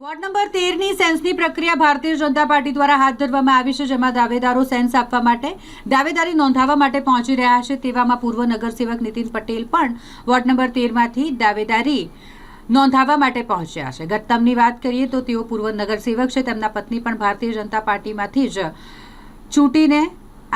Ward number 13ની સેન્સની પ્રક્રિયા Bharatiya Janata party દ્વારા હાથ ધરવામાં આવી છે, જેમાં દાવેદારો સેન્સ આપવા માટે દાવેદારી નોંધાવવા માટે પહોંચી રહ્યા છે। તેવામાં પૂર્વ નગરસેવક નીતિન પટેલ પણ વોર્ડ નંબર 13માંથી દાવેદારી નોંધાવવા માટે પહોંચ્યા છે। ગતમની વાત કરીએ તો તેઓ પૂર્વ નગરસેવક છે। તેમના પત્ની પણ ભારતીય જનતા પાર્ટીમાંથી જ ચૂંટીને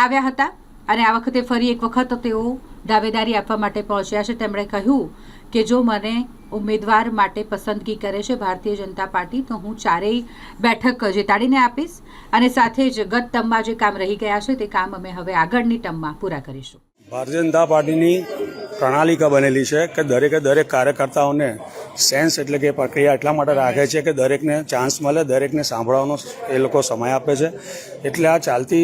આવ્યા હતા અને આ વખતે ફરી એક વખત તેઓ દાવેદારી આપવા માટે પહોંચ્યા છે। તેમણે કહ્યું કે જો મને ઉમેદવાર માટે પસંદગી કરે છે ભારતીય જનતા પાર્ટી તો હું ચારેય બેઠક જીતાડીને આપીશ અને સાથે જ ગત ટર્મમાં જે કામ રહી ગયા છે તે કામ અમે હવે આગળની ટર્મમાં પૂરા કરીશું। ભારતીય જનતા પાર્ટીની પ્રણાલિકા બનેલી છે કે દરેક કાર્યકર્તાઓને સેન્સ એટલે કે પ્રક્રિયા એટલા માટે રાખે છે કે દરેકને ચાન્સ મળે, દરેકને સાંભળવાનો એ લોકો સમય આપે છે। એટલે આ ચાલતી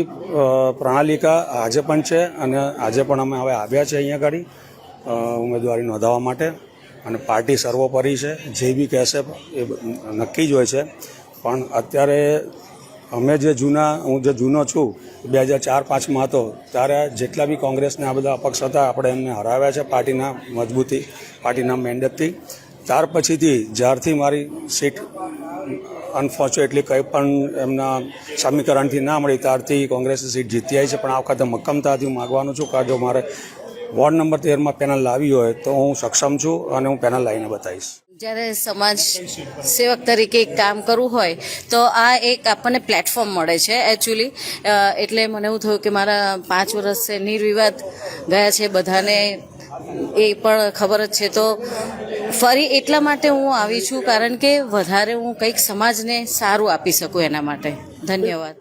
પ્રણાલિકા આજે પણ છે અને આજે પણ અમે હવે આવ્યા છે અહીંયા આગળ ઉમેદવારી નોંધાવવા માટે અને પાર્ટી સર્વોપરી છે, જે બી કહેશે એ નક્કી જ હોય છે। પણ અત્યારે હું જે જૂનો છું 2004-05માં હતો ત્યારે જેટલા બી કોંગ્રેસના આ બધા અપક્ષ હતા આપણે એમને હરાવ્યા છે પાર્ટીના મજબૂતી, પાર્ટીના મેન્ડેટથી। ત્યાર પછીથી જ્યારથી મારી સીટ અનફોર્ચ્યુનેટલી કંઈ પણ એમના સમીકરણથી ના મળી ત્યારથી કોંગ્રેસની સીટ જીતી આવી છે। પણ આ વખતે મક્કમતાથી હું માગવાનું છું કે જો મારે વોર્ડ નંબર 13માં પેનલ લાવી હોય તો હું સક્ષમ છું અને હું પેનલ લાવીને બતાવીશ। જ્યારે સમાજ સેવક તરીકે કામ કરવું હોય તો આ એક આપણને પ્લેટફોર્મ મળે છે એકચ્યુઅલી। એટલે મને એવું થયું કે મારા 5 વર્ષ નિર્વિવાદ ગયા છે, બધાને એ પણ ખબર જ છે। તો ફરી એટલા માટે હું આવી છું કારણ કે વધારે હું કંઈક સમાજને સારું આપી શકું એના માટે। ધન્યવાદ।